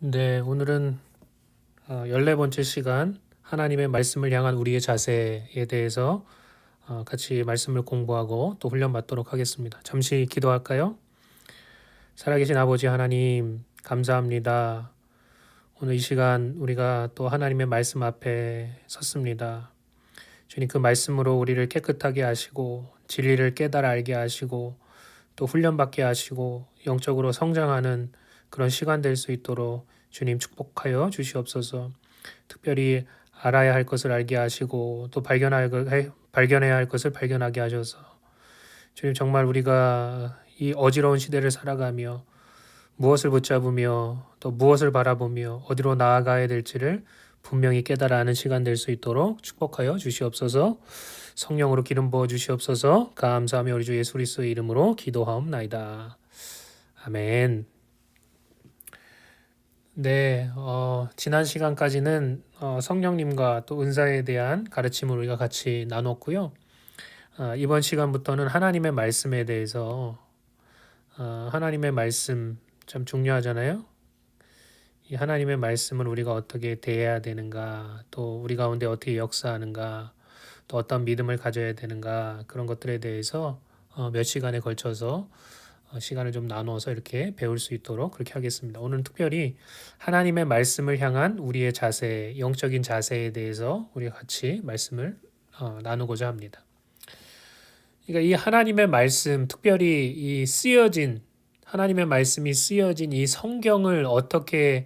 네, 오늘은 14번째 시간 하나님의 말씀을 향한 우리의 자세에 대해서 같이 말씀을 공부하고 또 훈련받도록 하겠습니다. 잠시 기도할까요? 살아계신 아버지 하나님, 감사합니다. 오늘 이 시간 우리가 또 하나님의 말씀 앞에 섰습니다. 주님, 그 말씀으로 우리를 깨끗하게 하시고 진리를 깨달아 알게 하시고 또 훈련받게 하시고 영적으로 성장하는 그런 시간 될 수 있도록 주님 축복하여 주시옵소서. 특별히 알아야 할 것을 알게 하시고 또 발견해야 할 것을 발견하게 하셔서 주님, 정말 우리가 이 어지러운 시대를 살아가며 무엇을 붙잡으며 또 무엇을 바라보며 어디로 나아가야 될지를 분명히 깨달아 아는 시간 될 수 있도록 축복하여 주시옵소서. 성령으로 기름 부어 주시옵소서. 감사하며 우리 주 예수 그리스도의 이름으로 기도하옵나이다. 아멘. 네, 지난 시간까지는 성령님과 또 은사에 대한 가르침을 우리가 같이 나눴고요. 이번 시간부터는 하나님의 말씀에 대해서 하나님의 말씀 참 중요하잖아요. 이 하나님의 말씀을 우리가 어떻게 대해야 되는가, 또 우리 가운데 어떻게 역사하는가, 또 어떤 믿음을 가져야 되는가, 그런 것들에 대해서 몇 시간에 걸쳐서 시간을 좀 나누어서 이렇게 배울 수 있도록 그렇게 하겠습니다. 오늘은 특별히 하나님의 말씀을 향한 우리의 자세, 영적인 자세에 대해서 우리가 같이 말씀을 나누고자 합니다. 그러니까 이 하나님의 말씀, 특별히 이 하나님의 말씀이 쓰여진 이 성경을 어떻게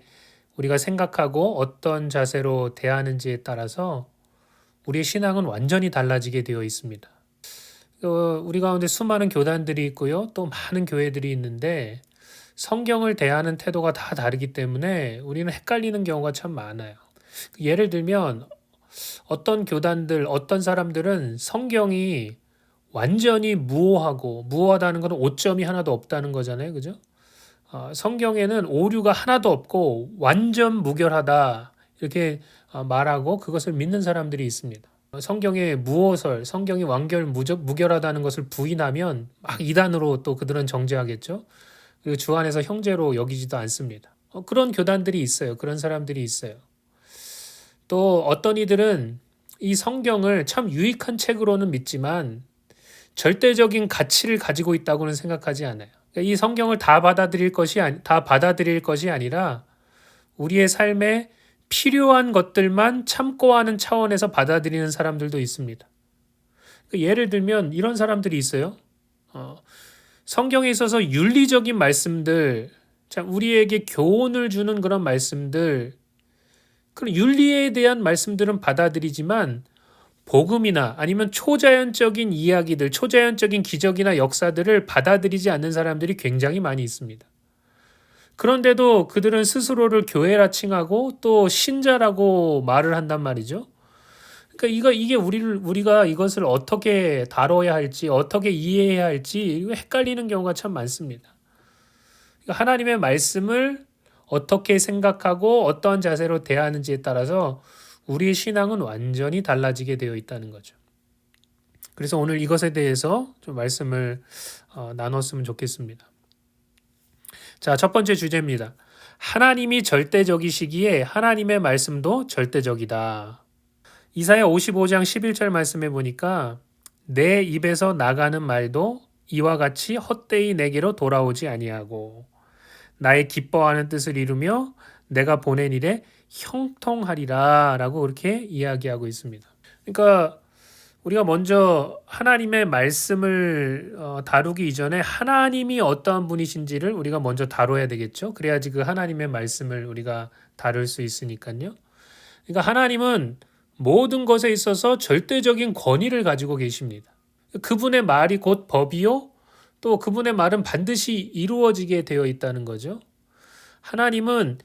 우리가 생각하고 어떤 자세로 대하는지에 따라서 우리의 신앙은 완전히 달라지게 되어 있습니다. 우리 가운데 수많은 교단들이 있고요. 또 많은 교회들이 있는데 성경을 대하는 태도가 다 다르기 때문에 우리는 헷갈리는 경우가 참 많아요. 예를 들면 어떤 교단들, 어떤 사람들은 성경이 완전히 무오하다는 것은 오점이 하나도 없다는 거잖아요. 그죠? 성경에는 오류가 하나도 없고 완전 무결하다 이렇게 말하고 그것을 믿는 사람들이 있습니다. 성경의 무오설, 성경이 무결하다는 것을 부인하면 막 이단으로 또 그들은 정죄하겠죠. 그리고 주 안에서 형제로 여기지도 않습니다. 그런 교단들이 있어요. 그런 사람들이 있어요. 또 어떤 이들은 이 성경을 참 유익한 책으로는 믿지만 절대적인 가치를 가지고 있다고는 생각하지 않아요. 이 성경을 다 받아들일 것이 아니라 우리의 삶에 필요한 것들만 참고하는 차원에서 받아들이는 사람들도 있습니다. 예를 들면 이런 사람들이 있어요. 성경에 있어서 윤리적인 말씀들, 우리에게 교훈을 주는 그런 말씀들, 그런 윤리에 대한 말씀들은 받아들이지만 복음이나 아니면 초자연적인 이야기들, 초자연적인 기적이나 역사들을 받아들이지 않는 사람들이 굉장히 많이 있습니다. 그런데도 그들은 스스로를 교회라 칭하고 또 신자라고 말을 한단 말이죠. 그러니까 이게 우리가 이것을 어떻게 다뤄야 할지, 어떻게 이해해야 할지 헷갈리는 경우가 참 많습니다. 그러니까 하나님의 말씀을 어떻게 생각하고 어떠한 자세로 대하는지에 따라서 우리의 신앙은 완전히 달라지게 되어 있다는 거죠. 그래서 오늘 이것에 대해서 좀 말씀을 나눴으면 좋겠습니다. 자, 첫 번째 주제입니다. 하나님이 절대적이시기에 하나님의 말씀도 절대적이다. 이사야 55장 11절 말씀해 보니까 내 입에서 나가는 말도 이와 같이 헛되이 내게로 돌아오지 아니하고 나의 기뻐하는 뜻을 이루며 내가 보낸 일에 형통하리라 라고 그렇게 이야기하고 있습니다. 그러니까 우리가 먼저 하나님의 말씀을 다루기 이전에 하나님이 어떠한 분이신지를 우리가 먼저 다뤄야 되겠죠. 그래야지 그 하나님의 말씀을 우리가 다룰 수 있으니까요. 그러니까 하나님은 모든 것에 있어서 절대적인 권위를 가지고 계십니다. 그분의 말이 곧 법이요. 또 그분의 말은 반드시 이루어지게 되어 있다는 거죠. 하나님은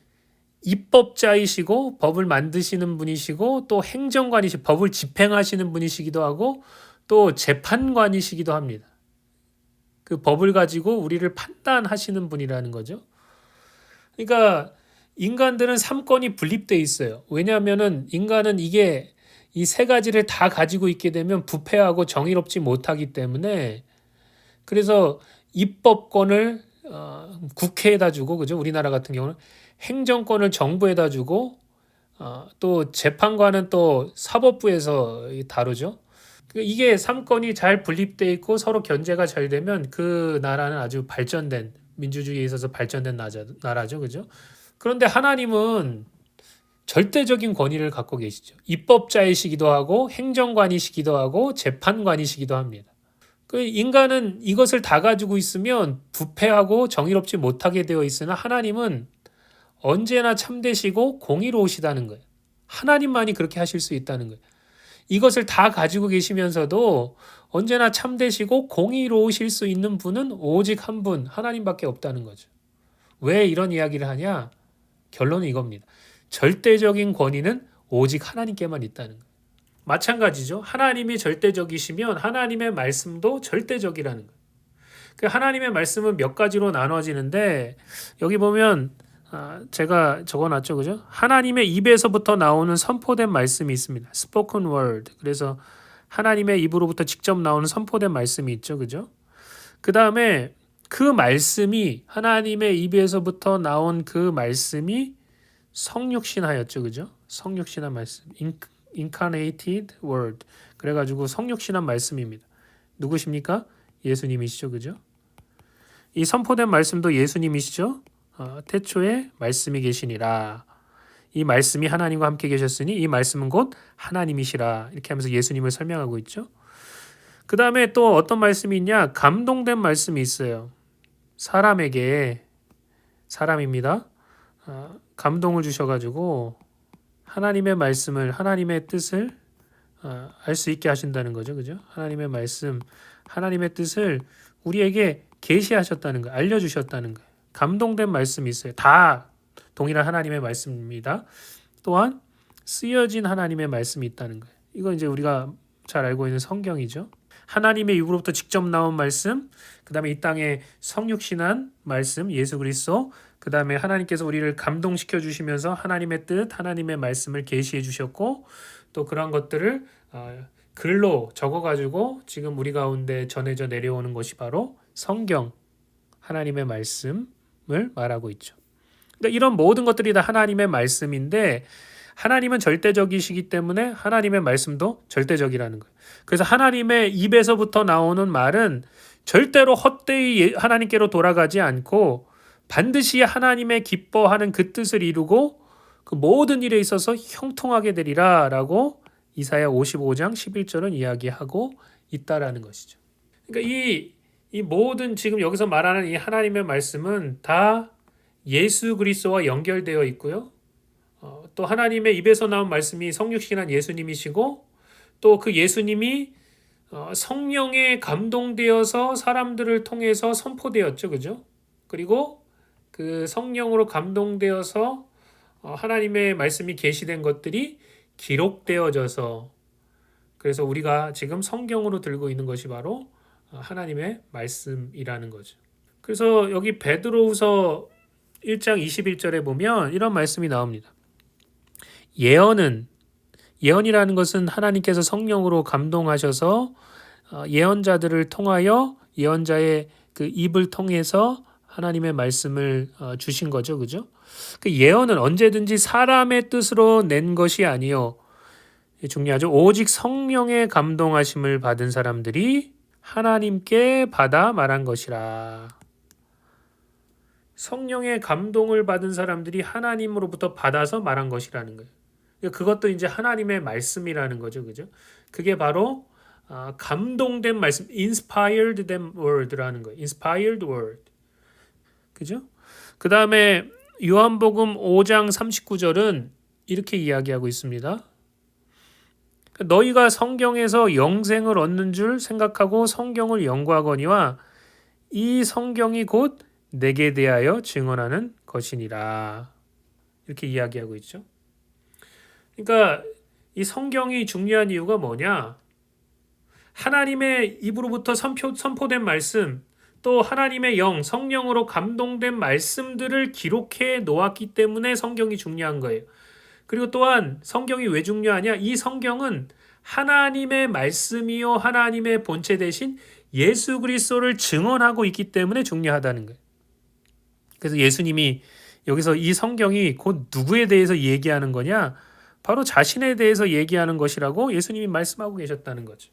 입법자이시고 법을 만드시는 분이시고 또 행정관이시고 법을 집행하시는 분이시기도 하고 또 재판관이시기도 합니다. 그 법을 가지고 우리를 판단하시는 분이라는 거죠. 그러니까 인간들은 삼권이 분립돼 있어요. 왜냐하면은 인간은 이 세 가지를 다 가지고 있게 되면 부패하고 정의롭지 못하기 때문에 그래서 입법권을 국회에다 주고, 그죠? 우리나라 같은 경우는 행정권을 정부에다 주고, 또 재판관은 또 사법부에서 다루죠. 이게 삼권이 잘 분립돼 있고 서로 견제가 잘 되면 그 나라는 아주 발전된 민주주의에 있어서 발전된 나라죠, 그죠? 그런데 하나님은 절대적인 권위를 갖고 계시죠. 입법자이시기도 하고 행정관이시기도 하고 재판관이시기도 합니다. 그 인간은 이것을 다 가지고 있으면 부패하고 정의롭지 못하게 되어 있으나 하나님은 언제나 참되시고 공의로우시다는 거예요. 하나님만이 그렇게 하실 수 있다는 거예요. 이것을 다 가지고 계시면서도 언제나 참되시고 공의로우실 수 있는 분은 오직 한 분, 하나님밖에 없다는 거죠. 왜 이런 이야기를 하냐? 결론은 이겁니다. 절대적인 권위는 오직 하나님께만 있다는 거예요. 마찬가지죠. 하나님이 절대적이시면 하나님의 말씀도 절대적이라는 거예요. 그 하나님의 말씀은 몇 가지로 나눠지는데 여기 보면 제가 적어놨죠, 그죠? 하나님의 입에서부터 나오는 선포된 말씀이 있습니다. spoken word. 그래서 하나님의 입으로부터 직접 나오는 선포된 말씀이 있죠, 그죠? 그 다음에 그 말씀이 하나님의 입에서부터 나온 그 말씀이 성육신하였죠, 그죠? 성육신한 말씀, incarnated word. 그래가지고 성육신한 말씀입니다. 누구십니까? 예수님이시죠, 그죠? 이 선포된 말씀도 예수님이시죠? 태초에 말씀이 계시니라. 이 말씀이 하나님과 함께 계셨으니 이 말씀은 곧 하나님이시라. 이렇게 하면서 예수님을 설명하고 있죠. 그 다음에 또 어떤 말씀이 있냐? 감동된 말씀이 있어요. 사람에게, 사람입니다. 감동을 주셔가지고 하나님의 말씀을, 하나님의 뜻을 알 수 있게 하신다는 거죠. 그죠? 하나님의 말씀, 하나님의 뜻을 우리에게 계시하셨다는 거, 알려주셨다는 거예요. 감동된 말씀이 있어요. 다 동일한 하나님의 말씀입니다. 또한 쓰여진 하나님의 말씀이 있다는 거예요. 이거 이제 우리가 잘 알고 있는 성경이죠. 하나님의 입으로부터 직접 나온 말씀, 그 다음에 이 땅에 성육신한 말씀, 예수 그리스도, 그 다음에 하나님께서 우리를 감동시켜 주시면서 하나님의 뜻, 하나님의 말씀을 계시해 주셨고 또 그런 것들을 글로 적어가지고 지금 우리 가운데 전해져 내려오는 것이 바로 성경, 하나님의 말씀을 말하고 있죠. 그러니까 이런 모든 것들이 다 하나님의 말씀인데 하나님은 절대적이시기 때문에 하나님의 말씀도 절대적이라는 거예요. 그래서 하나님의 입에서부터 나오는 말은 절대로 헛되이 하나님께로 돌아가지 않고 반드시 하나님의 기뻐하는 그 뜻을 이루고 그 모든 일에 있어서 형통하게 되리라 라고 이사야 55장 11절은 이야기하고 있다라는 것이죠. 그러니까 이 모든 지금 여기서 말하는 이 하나님의 말씀은 다 예수 그리스도와 연결되어 있고요. 또 하나님의 입에서 나온 말씀이 성육신한 예수님이시고 또 그 예수님이 성령에 감동되어서 사람들을 통해서 선포되었죠. 그죠? 그리고 그 성령으로 감동되어서 하나님의 말씀이 계시된 것들이 기록되어져서 그래서 우리가 지금 성경으로 들고 있는 것이 바로 하나님의 말씀이라는 거죠. 그래서 여기 베드로후서 1장 21절에 보면 이런 말씀이 나옵니다. 예언이라는 것은 하나님께서 성령으로 감동하셔서 예언자들을 통하여 예언자의 그 입을 통해서 하나님의 말씀을 주신 거죠. 그죠? 그 예언은 언제든지 사람의 뜻으로 낸 것이 아니요. 중요하죠. 오직 성령의 감동하심을 받은 사람들이 하나님께 받아 말한 것이라. 성령의 감동을 받은 사람들이 하나님으로부터 받아서 말한 것이라는 거예요. 그것도 이제 하나님의 말씀이라는 거죠. 그죠? 그게 바로 감동된 말씀, inspired word라는 거예요. inspired word. 그죠? 그 다음에 요한복음 5장 39절은 이렇게 이야기하고 있습니다. 너희가 성경에서 영생을 얻는 줄 생각하고 성경을 연구하거니와 이 성경이 곧 내게 대하여 증언하는 것이니라. 이렇게 이야기하고 있죠. 그러니까 이 성경이 중요한 이유가 뭐냐? 하나님의 입으로부터 선포된 말씀, 또 하나님의 영, 성령으로 감동된 말씀들을 기록해 놓았기 때문에 성경이 중요한 거예요. 그리고 또한 성경이 왜 중요하냐? 이 성경은 하나님의 말씀이요 하나님의 본체 대신 예수 그리스도를 증언하고 있기 때문에 중요하다는 거예요. 그래서 예수님이 여기서 이 성경이 곧 누구에 대해서 얘기하는 거냐? 바로 자신에 대해서 얘기하는 것이라고 예수님이 말씀하고 계셨다는 거죠.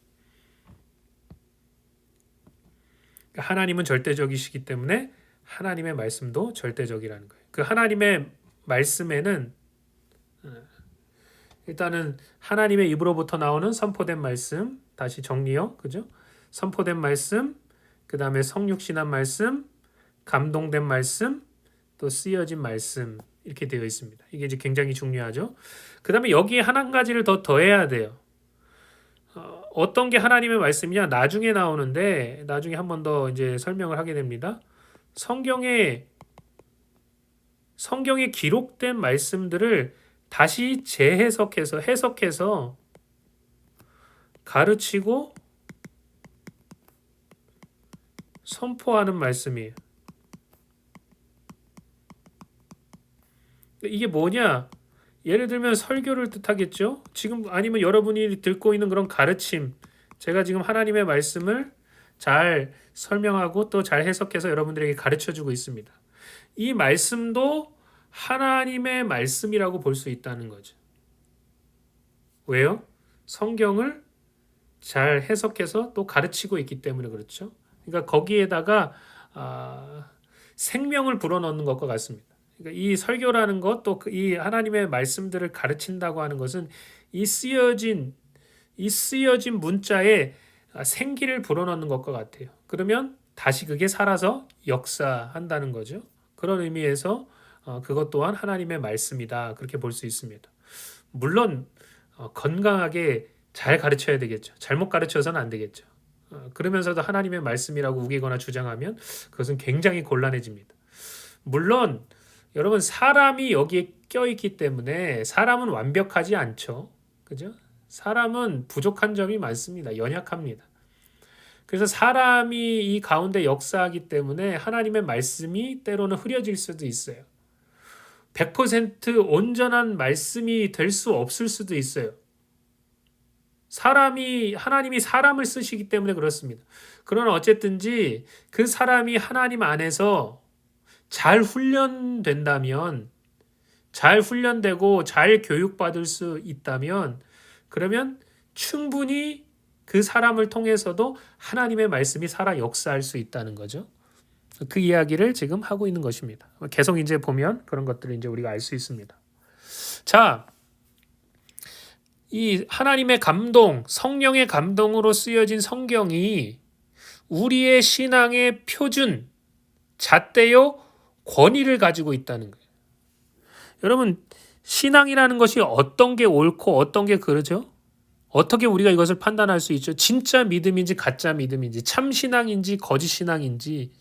하나님은 절대적이시기 때문에 하나님의 말씀도 절대적이라는 거예요. 그 하나님의 말씀에는 일단은 하나님의 입으로부터 나오는 선포된 말씀, 다시 정리요, 그죠? 선포된 말씀, 그 다음에 성육신한 말씀, 감동된 말씀, 또 쓰여진 말씀 이렇게 되어 있습니다. 이게 이제 굉장히 중요하죠. 그 다음에 여기에 한 가지를 더 더해야 돼요. 어떤 게 하나님의 말씀이냐? 나중에 나오는데 나중에 한 번 더 이제 설명을 하게 됩니다. 성경에 기록된 말씀들을 다시 해석해서 가르치고 선포하는 말씀이에요. 이게 뭐냐? 예를 들면 설교를 뜻하겠죠. 지금 아니면 여러분이 듣고 있는 그런 가르침, 제가 지금 하나님의 말씀을 잘 설명하고 또 잘 해석해서 여러분들에게 가르쳐주고 있습니다. 이 말씀도 하나님의 말씀이라고 볼 수 있다는 거죠. 왜요? 성경을 잘 해석해서 또 가르치고 있기 때문에 그렇죠. 그러니까 거기에다가 생명을 불어넣는 것과 같습니다. 그러니까 이 설교라는 것, 또 이 하나님의 말씀들을 가르친다고 하는 것은 이 쓰여진 문자에 생기를 불어넣는 것과 같아요. 그러면 다시 그게 살아서 역사한다는 거죠. 그런 의미에서 그것 또한 하나님의 말씀이다. 그렇게 볼 수 있습니다. 물론 건강하게 잘 가르쳐야 되겠죠. 잘못 가르쳐서는 안 되겠죠. 그러면서도 하나님의 말씀이라고 우기거나 주장하면 그것은 굉장히 곤란해집니다. 물론 여러분 사람이 여기에 껴있기 때문에 사람은 완벽하지 않죠. 그죠? 사람은 부족한 점이 많습니다. 연약합니다. 그래서 사람이 이 가운데 역사하기 때문에 하나님의 말씀이 때로는 흐려질 수도 있어요. 100% 온전한 말씀이 될 수 없을 수도 있어요. 하나님이 사람을 쓰시기 때문에 그렇습니다. 그러나 어쨌든지 그 사람이 하나님 안에서 잘 훈련된다면, 잘 훈련되고 잘 교육받을 수 있다면, 그러면 충분히 그 사람을 통해서도 하나님의 말씀이 살아 역사할 수 있다는 거죠. 그 이야기를 지금 하고 있는 것입니다. 계속 이제 보면 그런 것들을 이제 우리가 알 수 있습니다. 자, 이 하나님의 감동, 성령의 감동으로 쓰여진 성경이 우리의 신앙의 표준, 잣대요 권위를 가지고 있다는 거예요. 여러분, 신앙이라는 것이 어떤 게 옳고 어떤 게 그러죠? 어떻게 우리가 이것을 판단할 수 있죠? 진짜 믿음인지 가짜 믿음인지, 참 신앙인지 거짓 신앙인지,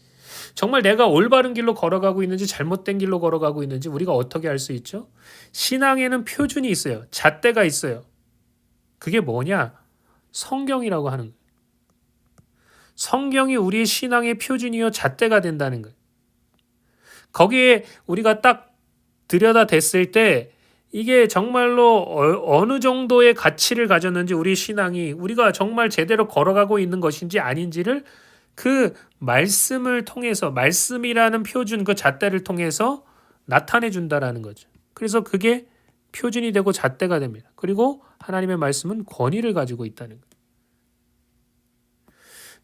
정말 내가 올바른 길로 걸어가고 있는지 잘못된 길로 걸어가고 있는지 우리가 어떻게 알 수 있죠? 신앙에는 표준이 있어요. 잣대가 있어요. 그게 뭐냐? 성경이라고 하는 거예요. 성경이 우리의 신앙의 표준이요 잣대가 된다는 거예요. 거기에 우리가 딱 들여다댔을 때 이게 정말로 어느 정도의 가치를 가졌는지 우리 신앙이 우리가 정말 제대로 걸어가고 있는 것인지 아닌지를 그 말씀을 통해서 말씀이라는 표준 그 잣대를 통해서 나타내 준다라는 거죠. 그래서 그게 표준이 되고 잣대가 됩니다. 그리고 하나님의 말씀은 권위를 가지고 있다는 거예요.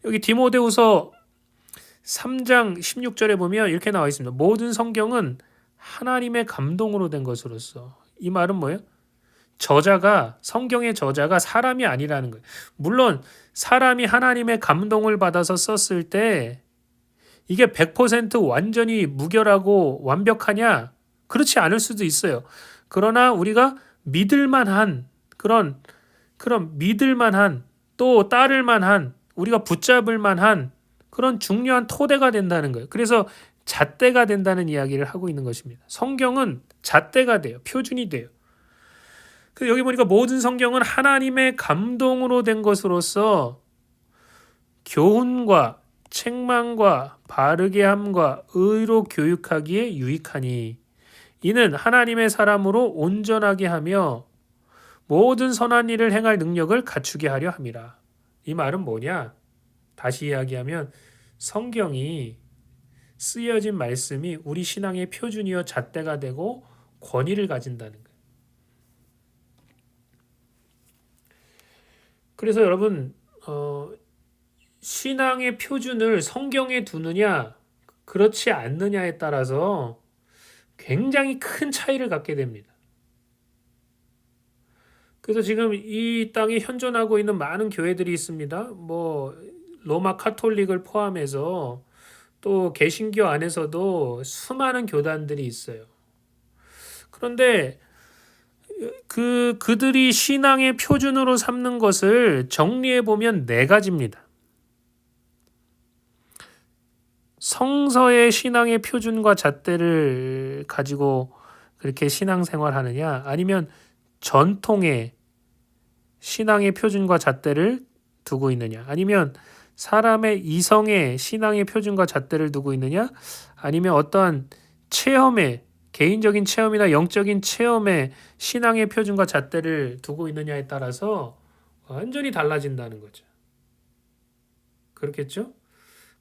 여기 디모데후서 3장 16절에 보면 이렇게 나와 있습니다. 모든 성경은 하나님의 감동으로 된 것으로서. 이 말은 뭐예요? 성경의 저자가 사람이 아니라는 거예요. 물론 사람이 하나님의 감동을 받아서 썼을 때 이게 100% 완전히 무결하고 완벽하냐? 그렇지 않을 수도 있어요. 그러나 우리가 믿을 만한 그런 믿을 만한 또 따를 만한 우리가 붙잡을 만한 그런 중요한 토대가 된다는 거예요. 그래서 잣대가 된다는 이야기를 하고 있는 것입니다. 성경은 잣대가 돼요. 표준이 돼요. 그래서 여기 보니까 모든 성경은 하나님의 감동으로 된 것으로서 교훈과 책망과 바르게 함과 의로 교육하기에 유익하니 이는 하나님의 사람으로 온전하게 하며 모든 선한 일을 행할 능력을 갖추게 하려 함이라. 이 말은 뭐냐? 다시 이야기하면 성경이 쓰여진 말씀이 우리 신앙의 표준이요 잣대가 되고 권위를 가진다는 거예요. 그래서 여러분 신앙의 표준을 성경에 두느냐 그렇지 않느냐에 따라서 굉장히 큰 차이를 갖게 됩니다. 그래서 지금 이 땅에 현존하고 있는 많은 교회들이 있습니다. 뭐 로마 카톨릭을 포함해서 또 개신교 안에서도 수많은 교단들이 있어요. 그런데 그들이 신앙의 표준으로 삼는 것을 정리해 보면 네 가지입니다. 성서의 신앙의 표준과 잣대를 가지고 그렇게 신앙생활하느냐, 아니면 전통의 신앙의 표준과 잣대를 두고 있느냐, 아니면 사람의 이성의 신앙의 표준과 잣대를 두고 있느냐, 아니면 어떠한 체험의 개인적인 체험이나 영적인 체험의 신앙의 표준과 잣대를 두고 있느냐에 따라서 완전히 달라진다는 거죠. 그렇겠죠?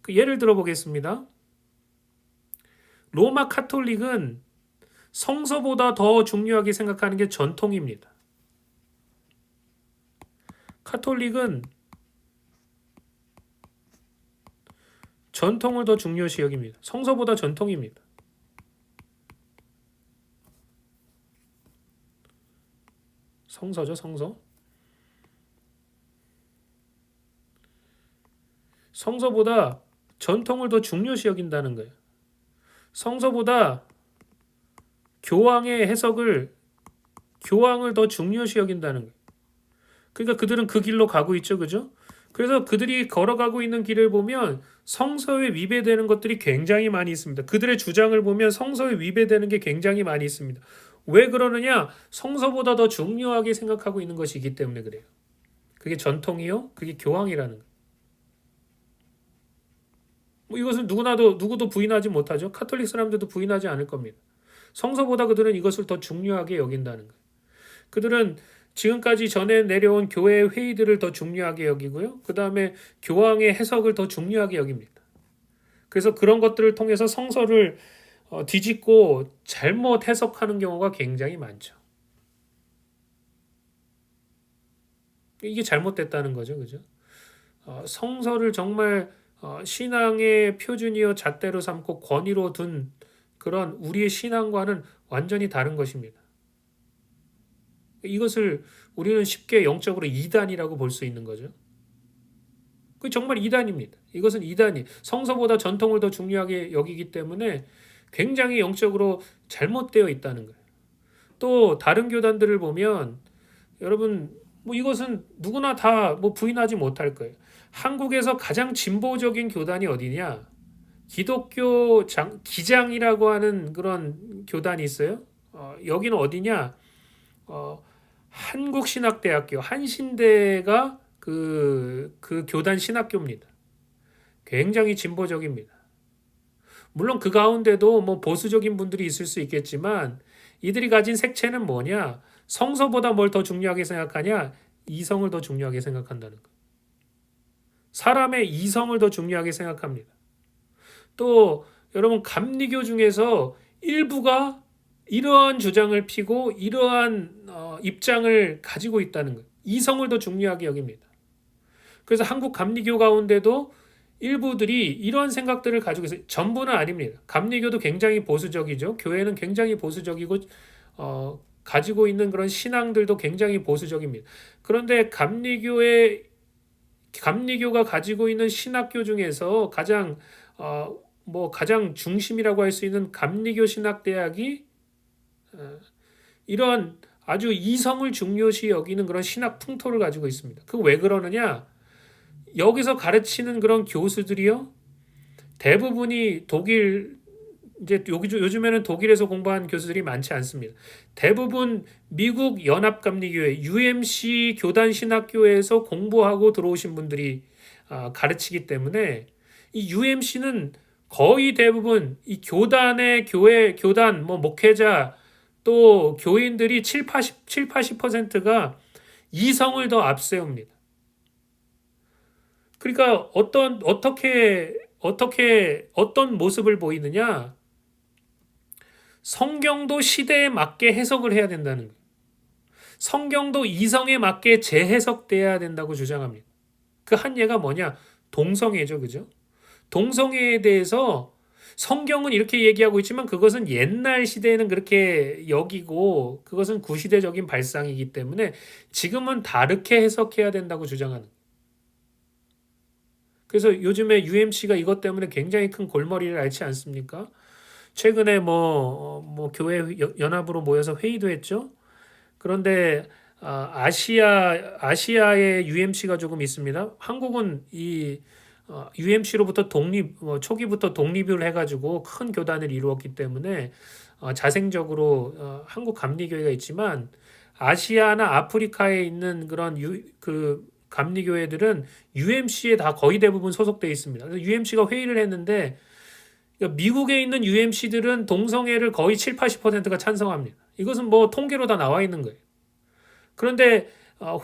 그 예를 들어 보겠습니다. 로마 카톨릭은 성서보다 더 중요하게 생각하는 게 전통입니다. 카톨릭은 전통을 더 중요시 여깁니다. 성서보다 전통입니다. 성서죠, 성서. 성서보다 전통을 더 중요시 여긴다는 거예요. 성서보다 교황을 더 중요시 여긴다는 거예요. 그러니까 그들은 그 길로 가고 있죠, 그죠? 그래서 그들이 걸어가고 있는 길을 보면 성서에 위배되는 것들이 굉장히 많이 있습니다. 그들의 주장을 보면 성서에 위배되는 게 굉장히 많이 있습니다. 왜 그러느냐? 성서보다 더 중요하게 생각하고 있는 것이기 때문에 그래요. 그게 전통이요, 그게 교황이라는 거예요. 뭐 이것은 누구도 부인하지 못하죠. 카톨릭 사람들도 부인하지 않을 겁니다. 성서보다 그들은 이것을 더 중요하게 여긴다는 거예요. 그들은 지금까지 전해 내려온 교회 회의들을 더 중요하게 여기고요. 그 다음에 교황의 해석을 더 중요하게 여깁니다. 그래서 그런 것들을 통해서 성서를 뒤집고 잘못 해석하는 경우가 굉장히 많죠. 이게 잘못됐다는 거죠, 그죠? 성서를 정말 신앙의 표준이요 잣대로 삼고 권위로 둔 그런 우리의 신앙과는 완전히 다른 것입니다. 이것을 우리는 쉽게 영적으로 이단이라고 볼 수 있는 거죠. 그 정말 이단입니다. 이것은 이단이 성서보다 전통을 더 중요하게 여기기 때문에 굉장히 영적으로 잘못되어 있다는 거예요. 또 다른 교단들을 보면 여러분 뭐 이것은 누구나 다 뭐 부인하지 못할 거예요. 한국에서 가장 진보적인 교단이 어디냐? 기독교 기장이라고 하는 그런 교단이 있어요. 여기는 어디냐? 한국신학대학교 한신대가 그 교단 신학교입니다. 굉장히 진보적입니다. 물론 그 가운데도 뭐 보수적인 분들이 있을 수 있겠지만 이들이 가진 색채는 뭐냐? 성서보다 뭘 더 중요하게 생각하냐? 이성을 더 중요하게 생각한다는 거. 사람의 이성을 더 중요하게 생각합니다. 또 여러분 감리교 중에서 일부가 이러한 주장을 피고 이러한 입장을 가지고 있다는 것. 이성을 더 중요하게 여깁니다. 그래서 한국 감리교 가운데도 일부들이 이런 생각들을 가지고 있어요. 전부는 아닙니다. 감리교도 굉장히 보수적이죠. 교회는 굉장히 보수적이고 가지고 있는 그런 신앙들도 굉장히 보수적입니다. 그런데 감리교가 가지고 있는 신학교 중에서 가장 중심이라고 할 수 있는 감리교 신학대학이 이런 아주 이성을 중요시 여기는 그런 신학 풍토를 가지고 있습니다. 그 왜 그러느냐? 여기서 가르치는 그런 교수들이요. 대부분이 요즘에는 독일에서 공부한 교수들이 많지 않습니다. 대부분 미국 연합감리교회 UMC 교단 신학교에서 공부하고 들어오신 분들이 가르치기 때문에 이 UMC는 거의 대부분 이 교단 목회자 또 교인들이 80%가 이성을 더 앞세웁니다. 그러니까 어떻게 어떤 모습을 보이느냐? 성경도 시대에 맞게 해석을 해야 된다는 거예요. 성경도 이성에 맞게 재해석돼야 된다고 주장합니다. 그 한 예가 뭐냐? 동성애죠. 그죠? 동성애에 대해서 성경은 이렇게 얘기하고 있지만 그것은 옛날 시대에는 그렇게 여기고 그것은 구시대적인 발상이기 때문에 지금은 다르게 해석해야 된다고 주장하는. 그래서 요즘에 UMC가 이것 때문에 굉장히 큰 골머리를 앓지 않습니까? 최근에 뭐 교회 연합으로 모여서 회의도 했죠. 그런데 아시아의 UMC가 조금 있습니다. 한국은 이 UMC로부터 초기부터 독립을 해가지고 큰 교단을 이루었기 때문에 자생적으로 한국 감리교회가 있지만 아시아나 아프리카에 있는 그런 그 감리교회들은 UMC에 다 거의 대부분 소속돼 있습니다. 그래서 UMC가 회의를 했는데 그러니까 미국에 있는 UMC들은 동성애를 거의 7, 80%가 찬성합니다. 이것은 뭐 통계로 다 나와 있는 거예요. 그런데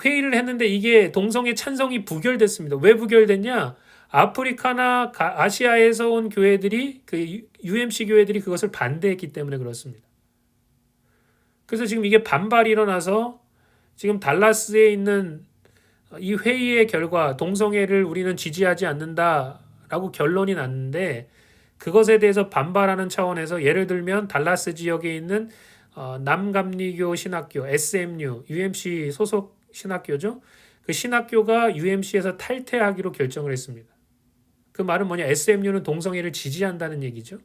회의를 했는데 이게 동성애 찬성이 부결됐습니다. 왜 부결됐냐? 아프리카나 아시아에서 온 교회들이 그 UMC 교회들이 그것을 반대했기 때문에 그렇습니다. 그래서 지금 이게 반발이 일어나서 지금 달라스에 있는 이 회의의 결과 동성애를 우리는 지지하지 않는다라고 결론이 났는데 그것에 대해서 반발하는 차원에서 예를 들면 달라스 지역에 있는 남감리교 신학교 SMU UMC 소속 신학교죠. 그 신학교가 UMC에서 탈퇴하기로 결정을 했습니다. 그 말은 뭐냐? SMU는 동성애를 지지한다는 얘기죠.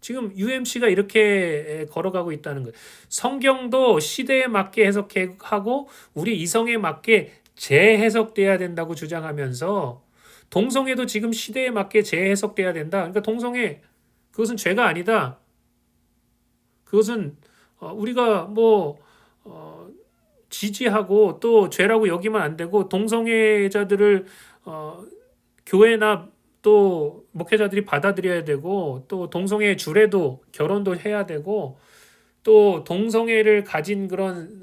지금 UMC가 이렇게 걸어가고 있다는 거예요. 성경도 시대에 맞게 해석하고 우리 이성에 맞게 재해석돼야 된다고 주장하면서 동성애도 지금 시대에 맞게 재해석돼야 된다. 그러니까 동성애 그것은 죄가 아니다. 그것은 우리가 뭐 지지하고 또 죄라고 여기면 안 되고 동성애자들을 교회나 또 목회자들이 받아들여야 되고 또 동성애 주례도 결혼도 해야 되고 또 동성애를 가진 그런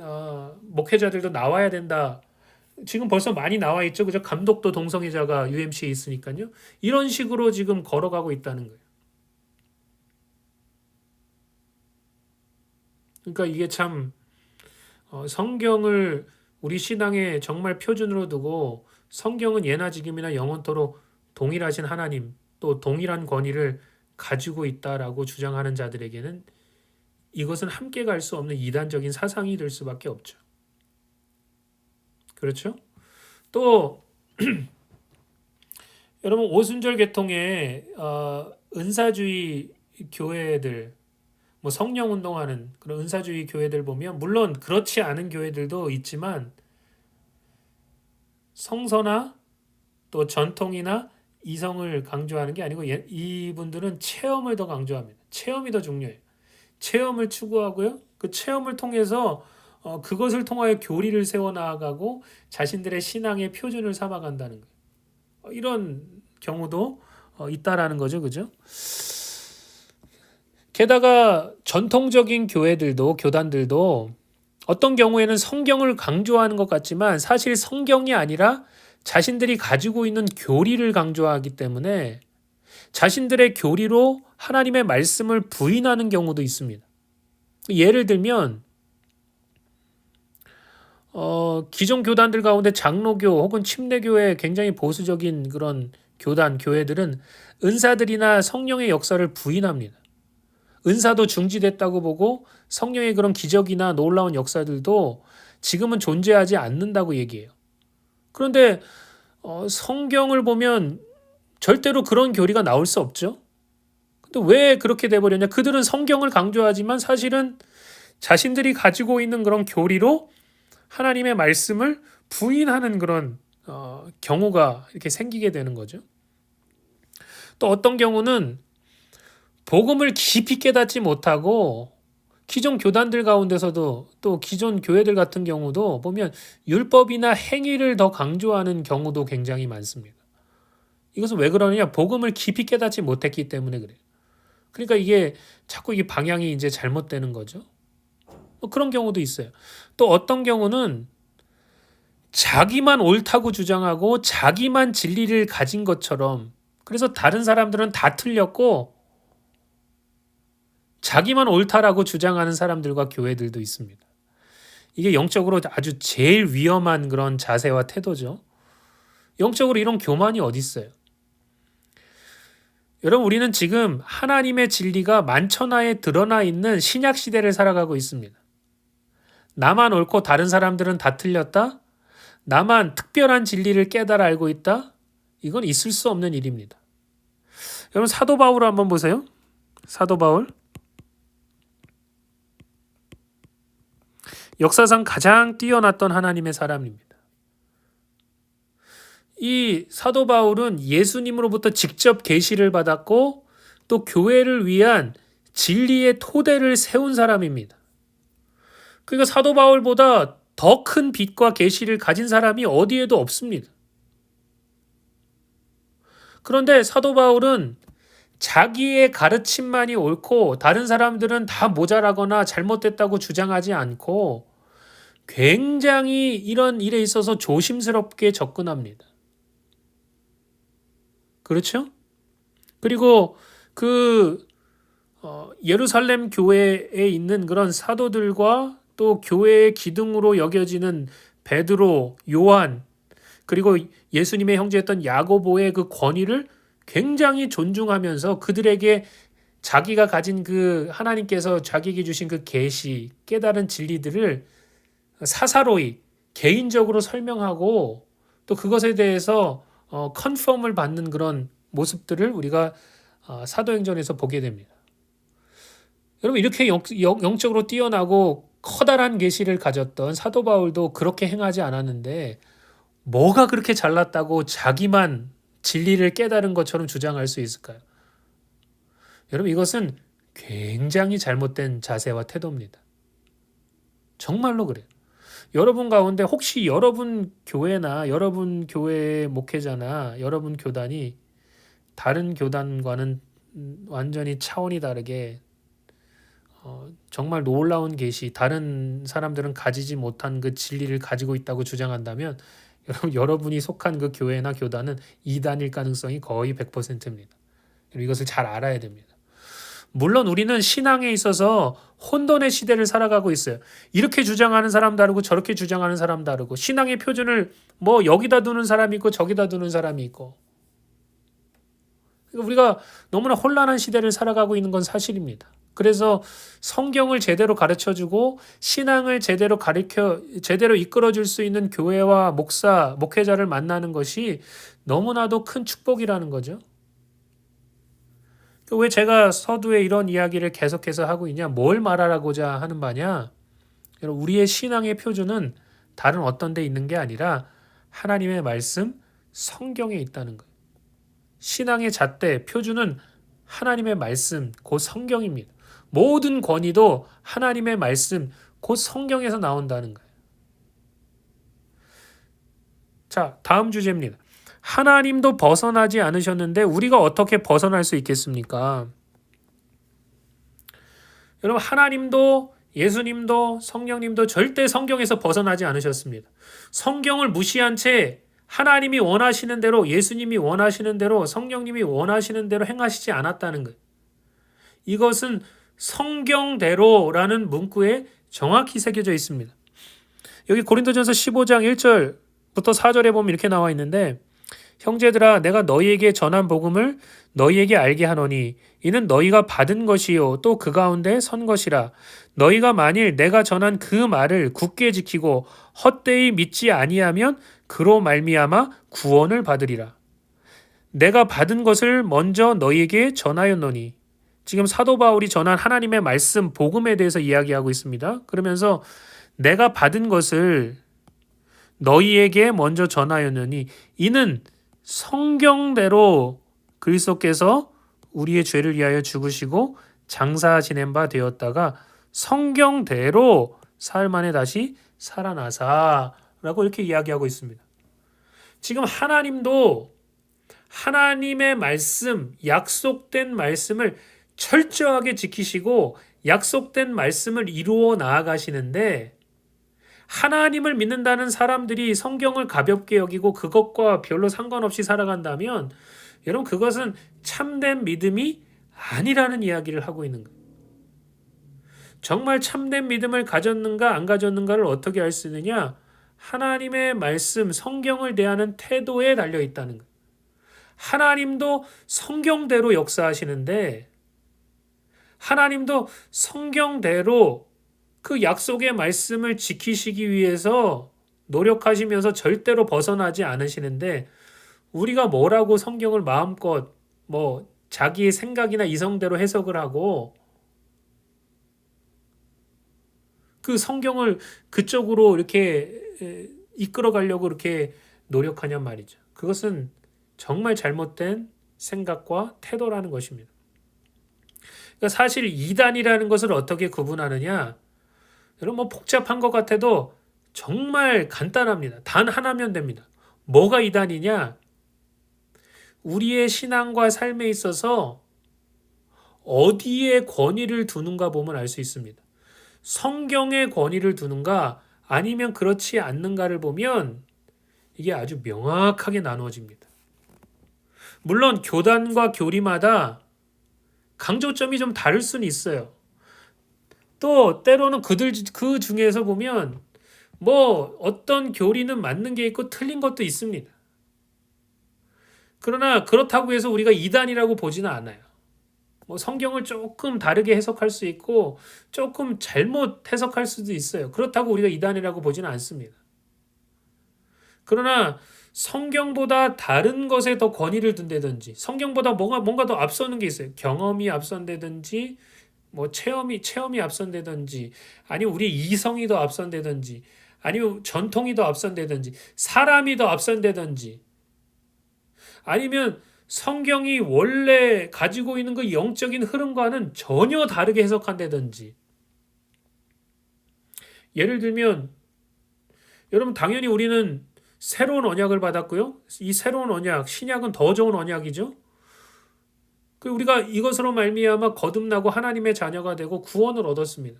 목회자들도 나와야 된다. 지금 벌써 많이 나와 있죠. 그죠? 감독도 동성애자가 UMC에 있으니까요. 이런 식으로 지금 걸어가고 있다는 거예요. 그러니까 이게 참 성경을 우리 신앙의 정말 표준으로 두고 성경은 예나 지금이나 영원토록 동일하신 하나님 또 동일한 권위를 가지고 있다라고 주장하는 자들에게는 이것은 함께 갈 수 없는 이단적인 사상이 될 수밖에 없죠. 그렇죠? 또 여러분 오순절 계통의 은사주의 교회들 뭐 성령 운동하는 그런 은사주의 교회들 보면 물론 그렇지 않은 교회들도 있지만 성서나 또 전통이나 이성을 강조하는 게 아니고 이분들은 체험을 더 강조합니다. 체험이 더 중요해요. 체험을 추구하고요. 그 체험을 통해서 그것을 통하여 교리를 세워나가고 자신들의 신앙의 표준을 삼아간다는 거예요. 이런 경우도 있다라는 거죠. 그죠? 게다가 전통적인 교단들도 어떤 경우에는 성경을 강조하는 것 같지만 사실 성경이 아니라 자신들이 가지고 있는 교리를 강조하기 때문에 자신들의 교리로 하나님의 말씀을 부인하는 경우도 있습니다. 예를 들면 기존 교단들 가운데 장로교 혹은 침례교회 굉장히 보수적인 그런 교회들은 은사들이나 성령의 역사를 부인합니다. 은사도 중지됐다고 보고 성령의 그런 기적이나 놀라운 역사들도 지금은 존재하지 않는다고 얘기해요. 그런데 성경을 보면 절대로 그런 교리가 나올 수 없죠. 근데 왜 그렇게 돼버렸냐? 그들은 성경을 강조하지만 사실은 자신들이 가지고 있는 그런 교리로 하나님의 말씀을 부인하는 그런 경우가 이렇게 생기게 되는 거죠. 또 어떤 경우는 복음을 깊이 깨닫지 못하고 기존 교단들 가운데서도 또 기존 교회들 같은 경우도 보면 율법이나 행위를 더 강조하는 경우도 굉장히 많습니다. 이것은 왜 그러느냐? 복음을 깊이 깨닫지 못했기 때문에 그래요. 그러니까 이게 자꾸 이 방향이 이제 잘못되는 거죠. 그런 경우도 있어요. 또 어떤 경우는 자기만 옳다고 주장하고 자기만 진리를 가진 것처럼 그래서 다른 사람들은 다 틀렸고 자기만 옳다라고 주장하는 사람들과 교회들도 있습니다. 이게 영적으로 아주 제일 위험한 그런 자세와 태도죠. 영적으로 이런 교만이 어디 있어요? 여러분, 우리는 지금 하나님의 진리가 만천하에 드러나 있는 신약 시대를 살아가고 있습니다. 나만 옳고 다른 사람들은 다 틀렸다? 나만 특별한 진리를 깨달아 알고 있다? 이건 있을 수 없는 일입니다. 여러분, 사도 바울을 한번 보세요. 사도 바울. 역사상 가장 뛰어났던 하나님의 사람입니다. 이 사도 바울은 예수님으로부터 직접 계시를 받았고 또 교회를 위한 진리의 토대를 세운 사람입니다. 그러니까 사도 바울보다 더 큰 빛과 계시를 가진 사람이 어디에도 없습니다. 그런데 사도 바울은 자기의 가르침만이 옳고 다른 사람들은 다 모자라거나 잘못됐다고 주장하지 않고 굉장히 이런 일에 있어서 조심스럽게 접근합니다. 그렇죠? 그리고 그 예루살렘 교회에 있는 그런 사도들과 또 교회의 기둥으로 여겨지는 베드로, 요한, 그리고 예수님의 형제였던 야고보의 그 권위를 굉장히 존중하면서 그들에게 자기가 가진 그 하나님께서 자기에게 주신 그 계시, 깨달은 진리들을 사사로이 개인적으로 설명하고 또 그것에 대해서 컨펌을 받는 그런 모습들을 우리가 사도행전에서 보게 됩니다. 여러분, 이렇게 영적으로 뛰어나고 커다란 계시를 가졌던 사도 바울도 그렇게 행하지 않았는데 뭐가 그렇게 잘났다고 자기만 진리를 깨달은 것처럼 주장할 수 있을까요? 여러분, 이것은 굉장히 잘못된 자세와 태도입니다. 정말로 그래요. 여러분 가운데 혹시 여러분 교회나 여러분 교회 목회자나 여러분 교단이 다른 교단과는 완전히 차원이 다르게 정말 놀라운 계시, 다른 사람들은 가지지 못한 그 진리를 가지고 있다고 주장한다면 여러분이 속한 그 교회나 교단은 이단일 가능성이 거의 100%입니다. 이것을 잘 알아야 됩니다. 물론 우리는 신앙에 있어서 혼돈의 시대를 살아가고 있어요. 이렇게 주장하는 사람 다르고 저렇게 주장하는 사람 다르고 신앙의 표준을 뭐 여기다 두는 사람이 있고 저기다 두는 사람이 있고 우리가 너무나 혼란한 시대를 살아가고 있는 건 사실입니다. 그래서 성경을 제대로 가르쳐주고 신앙을 제대로 이끌어줄 수 있는 교회와 목사, 목회자를 만나는 것이 너무나도 큰 축복이라는 거죠. 왜 제가 서두에 이런 이야기를 계속해서 하고 있냐? 뭘 말하라고자 하는 바냐? 우리의 신앙의 표준은 다른 어떤 데 있는 게 아니라 하나님의 말씀, 성경에 있다는 거예요. 신앙의 잣대, 표준은 하나님의 말씀, 곧 성경입니다. 모든 권위도 하나님의 말씀, 곧 성경에서 나온다는 거예요. 자, 다음 주제입니다. 하나님도 벗어나지 않으셨는데 우리가 어떻게 벗어날 수 있겠습니까? 여러분, 하나님도 예수님도 성령님도 절대 성경에서 벗어나지 않으셨습니다. 성경을 무시한 채 하나님이 원하시는 대로, 예수님이 원하시는 대로, 성령님이 원하시는 대로 행하시지 않았다는 거예요. 이것은 성경대로라는 문구에 정확히 새겨져 있습니다. 여기 고린도전서 15장 1절부터 4절에 보면 이렇게 나와 있는데, 형제들아, 내가 너희에게 전한 복음을 너희에게 알게 하노니 이는 너희가 받은 것이요 또 그 가운데 선 것이라. 너희가 만일 내가 전한 그 말을 굳게 지키고 헛되이 믿지 아니하면 그로 말미암아 구원을 받으리라. 내가 받은 것을 먼저 너희에게 전하였노니. 지금 사도 바울이 전한 하나님의 말씀 복음에 대해서 이야기하고 있습니다. 그러면서 내가 받은 것을 너희에게 먼저 전하였노니 이는 성경대로 그리스도께서 우리의 죄를 위하여 죽으시고 장사 지낸 바 되었다가 성경대로 사흘 만에 다시 살아나사라고 이렇게 이야기하고 있습니다. 지금 하나님도 하나님의 말씀, 약속된 말씀을 철저하게 지키시고 약속된 말씀을 이루어 나아가시는데, 하나님을 믿는다는 사람들이 성경을 가볍게 여기고 그것과 별로 상관없이 살아간다면 여러분 그것은 참된 믿음이 아니라는 이야기를 하고 있는 거예요. 정말 참된 믿음을 가졌는가 안 가졌는가를 어떻게 알 수 있느냐? 하나님의 말씀, 성경을 대하는 태도에 달려 있다는 거예요. 하나님도 성경대로 역사하시는데 하나님도 성경대로 그 약속의 말씀을 지키시기 위해서 노력하시면서 절대로 벗어나지 않으시는데 우리가 뭐라고 성경을 마음껏 자기의 생각이나 이성대로 해석을 하고 그 성경을 그쪽으로 이렇게 이끌어 가려고 이렇게 노력하냔 말이죠. 그것은 정말 잘못된 생각과 태도라는 것입니다. 그러니까 사실 이단이라는 것을 어떻게 구분하느냐? 여러분 복잡한 것 같아도 정말 간단합니다. 단 하나면 됩니다. 뭐가 이단이냐? 우리의 신앙과 삶에 있어서 어디에 권위를 두는가 보면 알 수 있습니다. 성경에 권위를 두는가 아니면 그렇지 않는가를 보면 이게 아주 명확하게 나누어집니다. 물론 교단과 교리마다 강조점이 좀 다를 수는 있어요. 또 때로는 그 중에서 보면 어떤 교리는 맞는 게 있고 틀린 것도 있습니다. 그러나 그렇다고 해서 우리가 이단이라고 보지는 않아요. 성경을 조금 다르게 해석할 수 있고 조금 잘못 해석할 수도 있어요. 그렇다고 우리가 이단이라고 보지는 않습니다. 그러나 성경보다 다른 것에 더 권위를 둔다든지 성경보다 뭔가 더 앞서는 게 있어요. 경험이 앞선다든지 체험이 앞선다든지 아니면 우리 이성이 더 앞선다든지 아니면 전통이 더 앞선다든지 사람이 더 앞선다든지 아니면 성경이 원래 가지고 있는 그 영적인 흐름과는 전혀 다르게 해석한다든지 예를 들면 여러분 당연히 우리는 새로운 언약을 받았고요. 이 새로운 언약, 신약은 더 좋은 언약이죠. 우리가 이것으로 말미암아 거듭나고 하나님의 자녀가 되고 구원을 얻었습니다.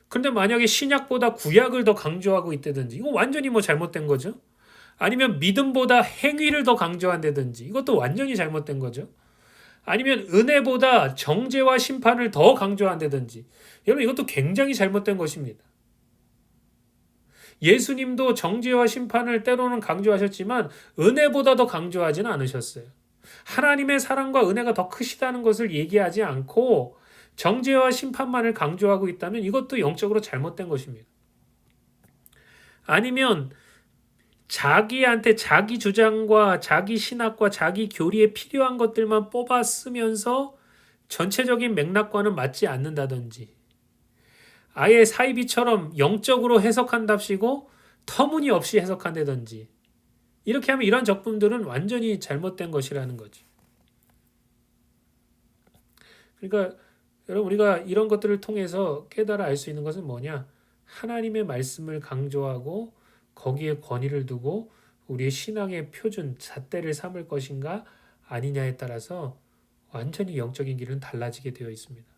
그런데 만약에 신약보다 구약을 더 강조하고 있다든지 이거 완전히 잘못된 거죠. 아니면 믿음보다 행위를 더 강조한다든지 이것도 완전히 잘못된 거죠. 아니면 은혜보다 정죄와 심판을 더 강조한다든지 여러분 이것도 굉장히 잘못된 것입니다. 예수님도 정죄와 심판을 때로는 강조하셨지만 은혜보다 더 강조하지는 않으셨어요. 하나님의 사랑과 은혜가 더 크시다는 것을 얘기하지 않고 정죄와 심판만을 강조하고 있다면 이것도 영적으로 잘못된 것입니다. 아니면 자기한테 자기 주장과 자기 신학과 자기 교리에 필요한 것들만 뽑아 쓰면서 전체적인 맥락과는 맞지 않는다든지 아예 사이비처럼 영적으로 해석한답시고 터무니없이 해석한다든지 이렇게 하면 이런 적분들은 완전히 잘못된 것이라는 거지. 그러니까 여러분 우리가 이런 것들을 통해서 깨달아 알 수 있는 것은 뭐냐? 하나님의 말씀을 강조하고 거기에 권위를 두고 우리의 신앙의 표준, 잣대를 삼을 것인가 아니냐에 따라서 완전히 영적인 길은 달라지게 되어 있습니다.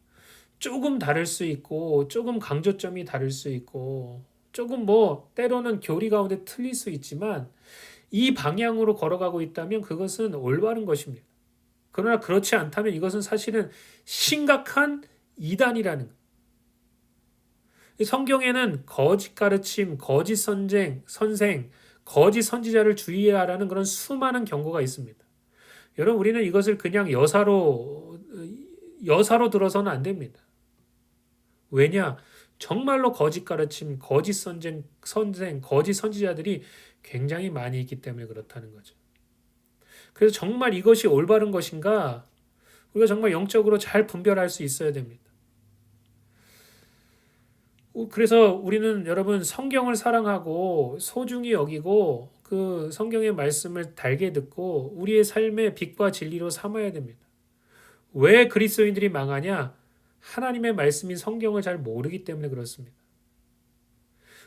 조금 다를 수 있고 조금 강조점이 다를 수 있고 조금 때로는 교리 가운데 틀릴 수 있지만 이 방향으로 걸어가고 있다면 그것은 올바른 것입니다. 그러나 그렇지 않다면 이것은 사실은 심각한 이단이라는 것. 성경에는 거짓 가르침, 거짓 선생, 거짓 선지자를 주의하라는 그런 수많은 경고가 있습니다. 여러분 우리는 이것을 그냥 여사로 들어서는 안 됩니다. 왜냐? 정말로 거짓 가르침, 거짓 선생, 거짓 선지자들이 굉장히 많이 있기 때문에 그렇다는 거죠. 그래서 정말 이것이 올바른 것인가? 우리가 정말 영적으로 잘 분별할 수 있어야 됩니다. 그래서 우리는 여러분 성경을 사랑하고 소중히 여기고 그 성경의 말씀을 달게 듣고 우리의 삶의 빛과 진리로 삼아야 됩니다. 왜 그리스도인들이 망하냐? 하나님의 말씀인 성경을 잘 모르기 때문에 그렇습니다.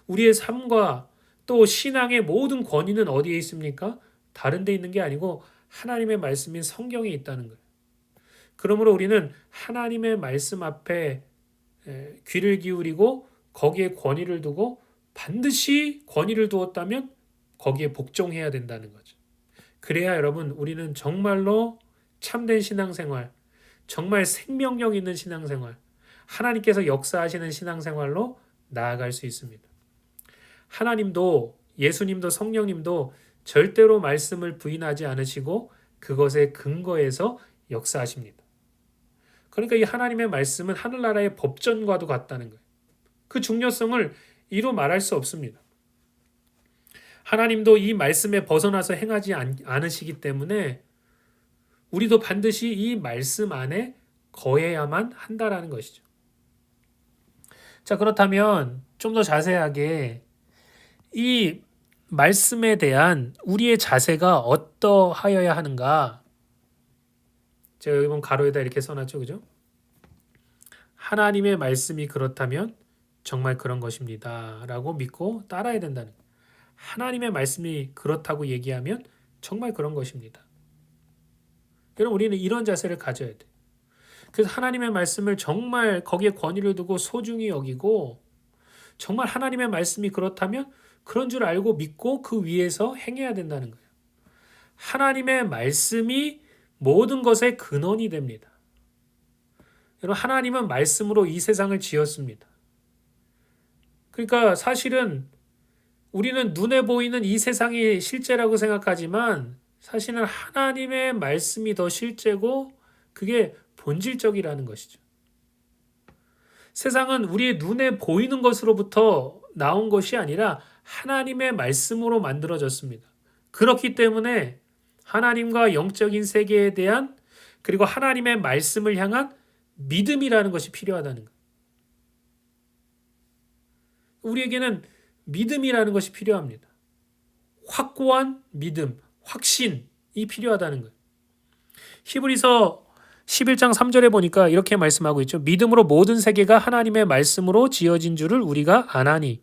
우리의 삶과 또 신앙의 모든 권위는 어디에 있습니까? 다른 데 있는 게 아니고 하나님의 말씀인 성경에 있다는 거예요. 그러므로 우리는 하나님의 말씀 앞에 귀를 기울이고 거기에 권위를 두고 반드시 권위를 두었다면 거기에 복종해야 된다는 거죠. 그래야 여러분 우리는 정말로 참된 신앙생활, 정말 생명력 있는 신앙생활, 하나님께서 역사하시는 신앙생활로 나아갈 수 있습니다. 하나님도 예수님도 성령님도 절대로 말씀을 부인하지 않으시고 그것의 근거에서 역사하십니다. 그러니까 이 하나님의 말씀은 하늘나라의 법전과도 같다는 거예요. 그 중요성을 이루 말할 수 없습니다. 하나님도 이 말씀에 벗어나서 행하지 않으시기 때문에 우리도 반드시 이 말씀 안에 거해야만 한다라는 것이죠. 자, 그렇다면 좀 더 자세하게 이 말씀에 대한 우리의 자세가 어떠하여야 하는가? 제가 여기 보면 가로에다 이렇게 써놨죠, 그죠? 하나님의 말씀이 그렇다면 정말 그런 것입니다. 라고 믿고 따라야 된다는 거예요. 하나님의 말씀이 그렇다고 얘기하면 정말 그런 것입니다. 여러분, 우리는 이런 자세를 가져야 돼요. 그래서 하나님의 말씀을 정말 거기에 권위를 두고 소중히 여기고 정말 하나님의 말씀이 그렇다면 그런 줄 알고 믿고 그 위에서 행해야 된다는 거예요. 하나님의 말씀이 모든 것의 근원이 됩니다. 여러분, 하나님은 말씀으로 이 세상을 지었습니다. 그러니까 사실은 우리는 눈에 보이는 이 세상이 실제라고 생각하지만 사실은 하나님의 말씀이 더 실제고 그게 본질적이라는 것이죠. 세상은 우리의 눈에 보이는 것으로부터 나온 것이 아니라 하나님의 말씀으로 만들어졌습니다. 그렇기 때문에 하나님과 영적인 세계에 대한 그리고 하나님의 말씀을 향한 믿음이라는 것이 필요하다는 거예요. 우리에게는 믿음이라는 것이 필요합니다. 확고한 믿음, 확신이 필요하다는 거예요. 히브리서 11장 3절에 보니까 이렇게 말씀하고 있죠. 믿음으로 모든 세계가 하나님의 말씀으로 지어진 줄을 우리가 아나니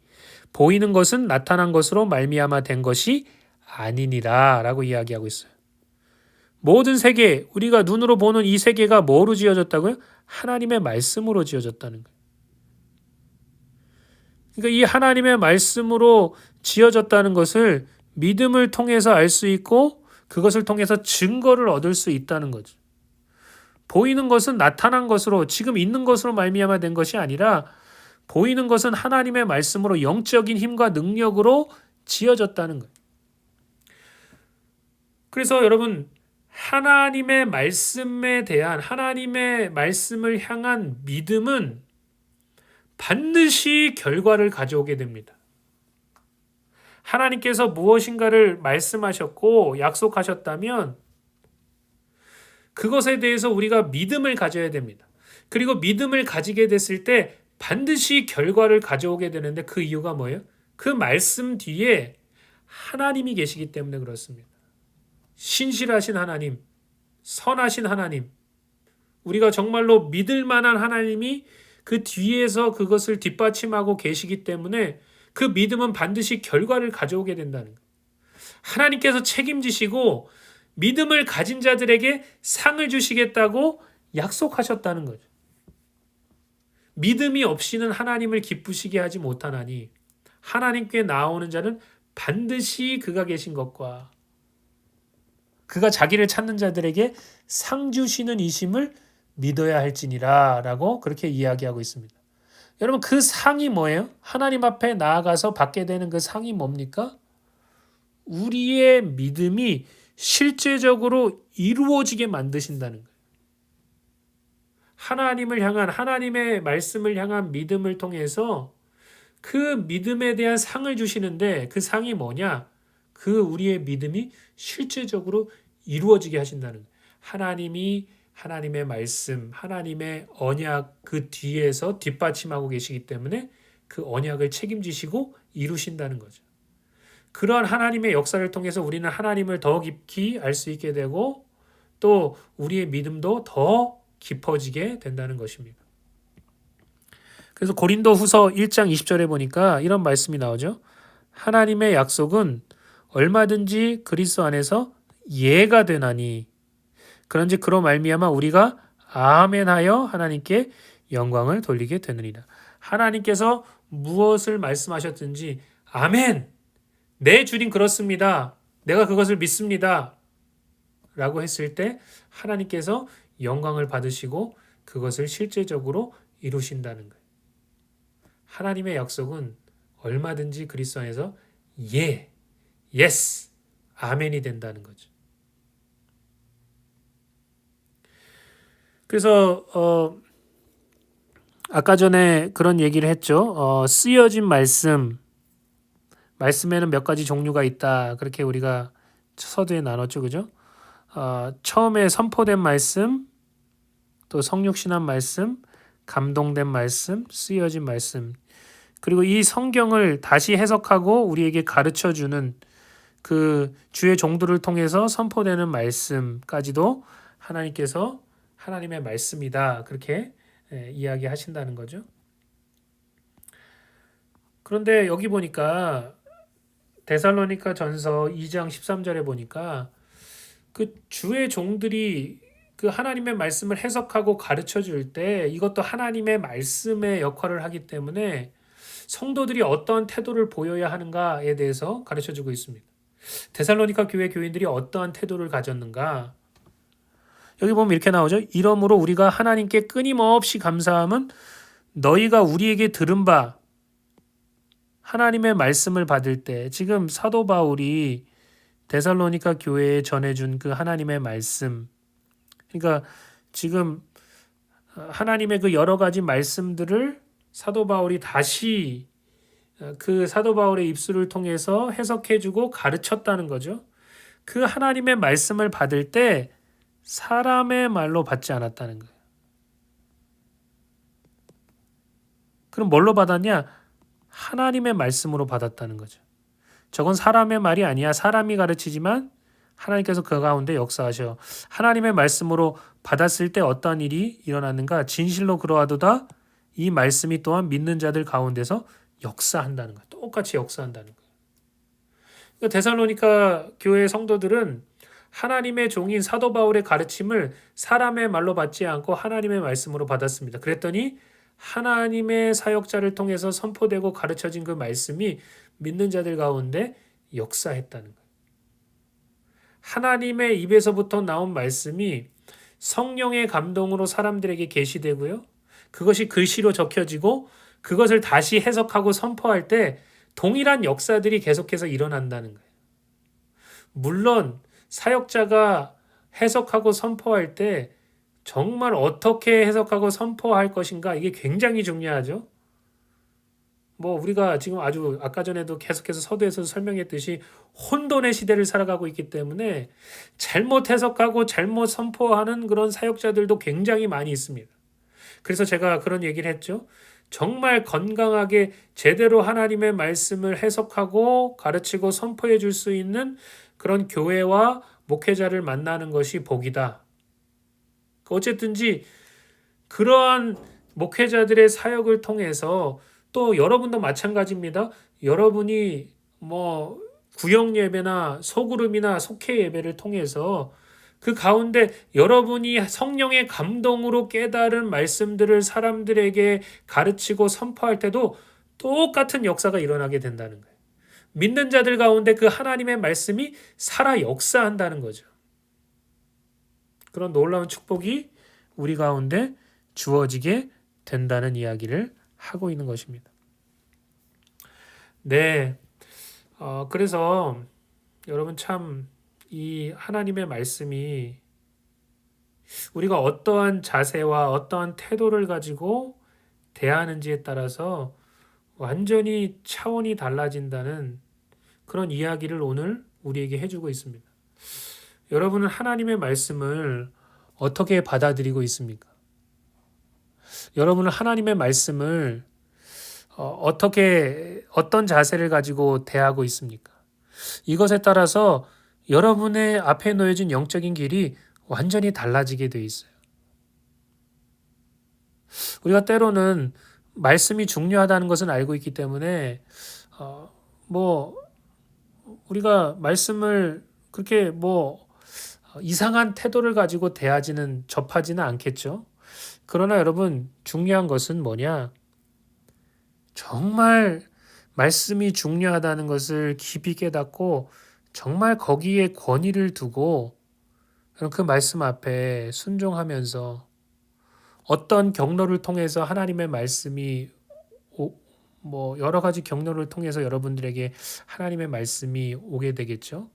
보이는 것은 나타난 것으로 말미암아 된 것이 아니니라 라고 이야기하고 있어요. 모든 세계, 우리가 눈으로 보는 이 세계가 뭐로 지어졌다고요? 하나님의 말씀으로 지어졌다는 거예요. 그러니까 이 하나님의 말씀으로 지어졌다는 것을 믿음을 통해서 알 수 있고 그것을 통해서 증거를 얻을 수 있다는 거죠. 보이는 것은 나타난 것으로 지금 있는 것으로 말미암아 된 것이 아니라 보이는 것은 하나님의 말씀으로 영적인 힘과 능력으로 지어졌다는 거예요. 그래서 여러분 하나님의 말씀에 대한 하나님의 말씀을 향한 믿음은 반드시 결과를 가져오게 됩니다. 하나님께서 무엇인가를 말씀하셨고 약속하셨다면 그것에 대해서 우리가 믿음을 가져야 됩니다. 그리고 믿음을 가지게 됐을 때 반드시 결과를 가져오게 되는데 그 이유가 뭐예요? 그 말씀 뒤에 하나님이 계시기 때문에 그렇습니다. 신실하신 하나님, 선하신 하나님, 우리가 정말로 믿을 만한 하나님이 그 뒤에서 그것을 뒷받침하고 계시기 때문에 그 믿음은 반드시 결과를 가져오게 된다는 거예요. 하나님께서 책임지시고 믿음을 가진 자들에게 상을 주시겠다고 약속하셨다는 거죠. 믿음이 없이는 하나님을 기쁘시게 하지 못하나니 하나님께 나오는 자는 반드시 그가 계신 것과 그가 자기를 찾는 자들에게 상 주시는 이심을 믿어야 할지니라 라고 그렇게 이야기하고 있습니다. 여러분 그 상이 뭐예요? 하나님 앞에 나아가서 받게 되는 그 상이 뭡니까? 우리의 믿음이 실제적으로 이루어지게 만드신다는 거예요. 하나님을 향한 하나님의 말씀을 향한 믿음을 통해서 그 믿음에 대한 상을 주시는데 그 상이 뭐냐? 그 우리의 믿음이 실제적으로 이루어지게 하신다는 거예요. 하나님이 하나님의 말씀, 하나님의 언약 그 뒤에서 뒷받침하고 계시기 때문에 그 언약을 책임지시고 이루신다는 거죠. 그러한 하나님의 역사를 통해서 우리는 하나님을 더 깊이 알 수 있게 되고 또 우리의 믿음도 더 깊어지게 된다는 것입니다. 그래서 고린도후서 1장 20절에 보니까 이런 말씀이 나오죠. 하나님의 약속은 얼마든지 그리스도 안에서 예가 되나니 그런지 그로 말미암아 우리가 아멘하여 하나님께 영광을 돌리게 되느니라. 하나님께서 무엇을 말씀하셨든지 아멘! 내 주님 그렇습니다. 내가 그것을 믿습니다. 라고 했을 때 하나님께서 영광을 받으시고 그것을 실제적으로 이루신다는 거예요. 하나님의 약속은 얼마든지 그리스도 안에서 예, 예스, 아멘이 된다는 거죠. 그래서 아까 전에 그런 얘기를 했죠. 쓰여진 말씀에는 몇 가지 종류가 있다. 그렇게 우리가 서두에 나눴죠, 그죠? 처음에 선포된 말씀, 또 성육신한 말씀, 감동된 말씀, 쓰여진 말씀, 그리고 이 성경을 다시 해석하고 우리에게 가르쳐 주는 그 주의 종들을 통해서 선포되는 말씀까지도 하나님께서 하나님의 말씀이다. 그렇게 이야기하신다는 거죠. 그런데 여기 보니까 데살로니가 전서 2장 13절에 보니까 그 주의 종들이 그 하나님의 말씀을 해석하고 가르쳐 줄 때 이것도 하나님의 말씀의 역할을 하기 때문에 성도들이 어떠한 태도를 보여야 하는가에 대해서 가르쳐 주고 있습니다. 데살로니가 교회 교인들이 어떠한 태도를 가졌는가? 여기 보면 이렇게 나오죠. 이러므로 우리가 하나님께 끊임없이 감사함은 너희가 우리에게 들은 바 하나님의 말씀을 받을 때 지금 사도 바울이 데살로니가 교회에 전해준 그 하나님의 말씀, 그러니까 지금 하나님의 그 여러 가지 말씀들을 사도 바울이 다시 그 사도 바울의 입술을 통해서 해석해주고 가르쳤다는 거죠. 그 하나님의 말씀을 받을 때 사람의 말로 받지 않았다는 거예요. 그럼 뭘로 받았냐? 하나님의 말씀으로 받았다는 거죠. 저건 사람의 말이 아니야. 사람이 가르치지만 하나님께서 그 가운데 역사하셔. 하나님의 말씀으로 받았을 때 어떠한 일이 일어났는가? 진실로 그러하도다. 이 말씀이 또한 믿는 자들 가운데서 역사한다는 거예요. 똑같이 역사한다는 거예요. 그러니까 데살로니가 교회 성도들은 하나님의 종인 사도 바울의 가르침을 사람의 말로 받지 않고 하나님의 말씀으로 받았습니다. 그랬더니 하나님의 사역자를 통해서 선포되고 가르쳐진 그 말씀이 믿는 자들 가운데 역사했다는 거예요. 하나님의 입에서부터 나온 말씀이 성령의 감동으로 사람들에게 계시되고요. 그것이 글씨로 적혀지고 그것을 다시 해석하고 선포할 때 동일한 역사들이 계속해서 일어난다는 거예요. 물론 사역자가 해석하고 선포할 때 정말 어떻게 해석하고 선포할 것인가 이게 굉장히 중요하죠. 우리가 지금 아주 아까 전에도 계속해서 서두에서 설명했듯이 혼돈의 시대를 살아가고 있기 때문에 잘못 해석하고 잘못 선포하는 그런 사역자들도 굉장히 많이 있습니다. 그래서 제가 그런 얘기를 했죠. 정말 건강하게 제대로 하나님의 말씀을 해석하고 가르치고 선포해 줄 수 있는 그런 교회와 목회자를 만나는 것이 복이다. 어쨌든지 그러한 목회자들의 사역을 통해서 또 여러분도 마찬가지입니다. 여러분이 구역 예배나 소그룹이나 속회 예배를 통해서 그 가운데 여러분이 성령의 감동으로 깨달은 말씀들을 사람들에게 가르치고 선포할 때도 똑같은 역사가 일어나게 된다는 거예요. 믿는 자들 가운데 그 하나님의 말씀이 살아 역사한다는 거죠. 그런 놀라운 축복이 우리 가운데 주어지게 된다는 이야기를 하고 있는 것입니다. 네. 그래서 여러분 참 이 하나님의 말씀이 우리가 어떠한 자세와 어떠한 태도를 가지고 대하는지에 따라서 완전히 차원이 달라진다는 그런 이야기를 오늘 우리에게 해주고 있습니다. 여러분은 하나님의 말씀을 어떻게 받아들이고 있습니까? 여러분은 하나님의 말씀을 어떤 자세를 가지고 대하고 있습니까? 이것에 따라서 여러분의 앞에 놓여진 영적인 길이 완전히 달라지게 돼 있어요. 우리가 때로는 말씀이 중요하다는 것은 알고 있기 때문에 우리가 말씀을 그렇게 이상한 태도를 가지고 접하지는 않겠죠. 그러나 여러분 중요한 것은 뭐냐? 정말 말씀이 중요하다는 것을 깊이 깨닫고 정말 거기에 권위를 두고 그럼 그 말씀 앞에 순종하면서 어떤 경로를 통해서 하나님의 말씀이 뭐 여러 가지 경로를 통해서 여러분들에게 하나님의 말씀이 오게 되겠죠.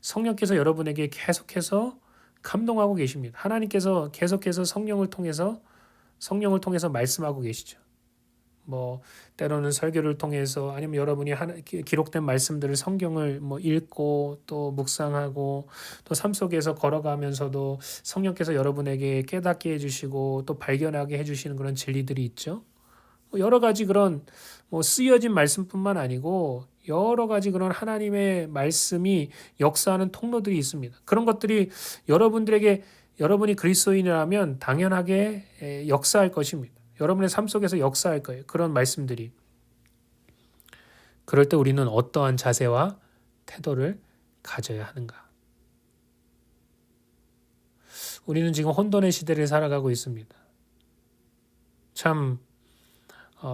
성령께서 여러분에게 계속해서 감동하고 계십니다. 하나님께서 계속해서 성령을 통해서 말씀하고 계시죠. 뭐 때로는 설교를 통해서 아니면 여러분이 기록된 말씀들을 성경을 뭐 읽고 또 묵상하고 또 삶 속에서 걸어가면서도 성령께서 여러분에게 깨닫게 해주시고 또 발견하게 해주시는 그런 진리들이 있죠. 뭐 여러 가지 그런 뭐 쓰여진 말씀뿐만 아니고 여러 가지 그런 하나님의 말씀이 역사하는 통로들이 있습니다. 그런 것들이 여러분들에게 여러분이 그리스도인이라면 당연하게 역사할 것입니다. 여러분의 삶 속에서 역사할 거예요. 그런 말씀들이. 그럴 때 우리는 어떠한 자세와 태도를 가져야 하는가? 우리는 지금 혼돈의 시대를 살아가고 있습니다. 참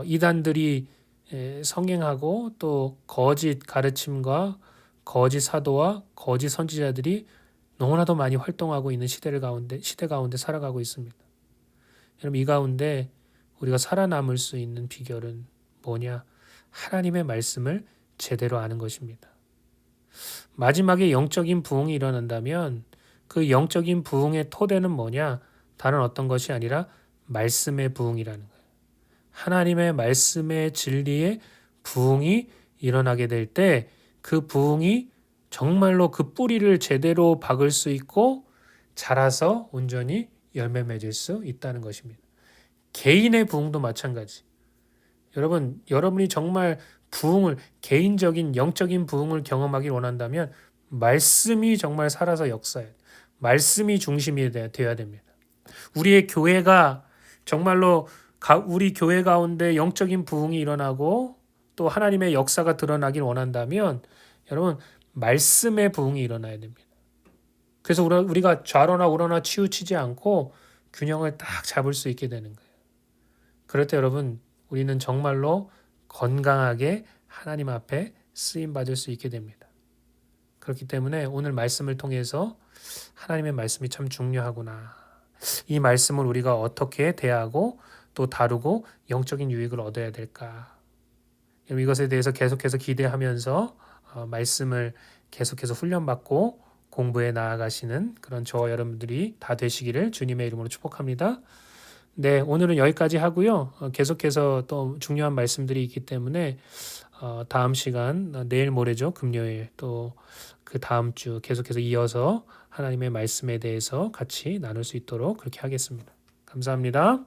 이단들이 성행하고 또 거짓 가르침과 거짓 사도와 거짓 선지자들이 너무나도 많이 활동하고 있는 시대 가운데 살아가고 있습니다. 여러분 이 가운데 우리가 살아남을 수 있는 비결은 뭐냐? 하나님의 말씀을 제대로 아는 것입니다. 마지막에 영적인 부흥이 일어난다면 그 영적인 부흥의 토대는 뭐냐? 다른 어떤 것이 아니라 말씀의 부흥이라는 거예요. 하나님의 말씀의 진리의 부흥이 일어나게 될 때 그 부흥이 정말로 그 뿌리를 제대로 박을 수 있고 자라서 온전히 열매 맺을 수 있다는 것입니다. 개인의 부흥도 마찬가지. 여러분이 정말 개인적인 영적인 부흥을 경험하길 원한다면 말씀이 정말 살아서 역사해. 말씀이 중심이 되어야 됩니다. 우리의 교회가 정말로 우리 교회 가운데 영적인 부흥이 일어나고 또 하나님의 역사가 드러나길 원한다면 여러분 말씀의 부흥이 일어나야 됩니다. 그래서 우리가 좌로나 우로나 치우치지 않고 균형을 딱 잡을 수 있게 되는 거예요. 그럴 때 여러분 우리는 정말로 건강하게 하나님 앞에 쓰임 받을 수 있게 됩니다. 그렇기 때문에 오늘 말씀을 통해서 하나님의 말씀이 참 중요하구나. 이 말씀을 우리가 어떻게 대하고 또 다루고 영적인 유익을 얻어야 될까. 이것에 대해서 계속해서 기대하면서 말씀을 계속해서 훈련받고 공부해 나아가시는 그런 저와 여러분들이 다 되시기를 주님의 이름으로 축복합니다. 네, 오늘은 여기까지 하고요. 계속해서 또 중요한 말씀들이 있기 때문에 다음 시간 내일 모레죠. 금요일 또 그 다음 주 계속해서 이어서 하나님의 말씀에 대해서 같이 나눌 수 있도록 그렇게 하겠습니다. 감사합니다.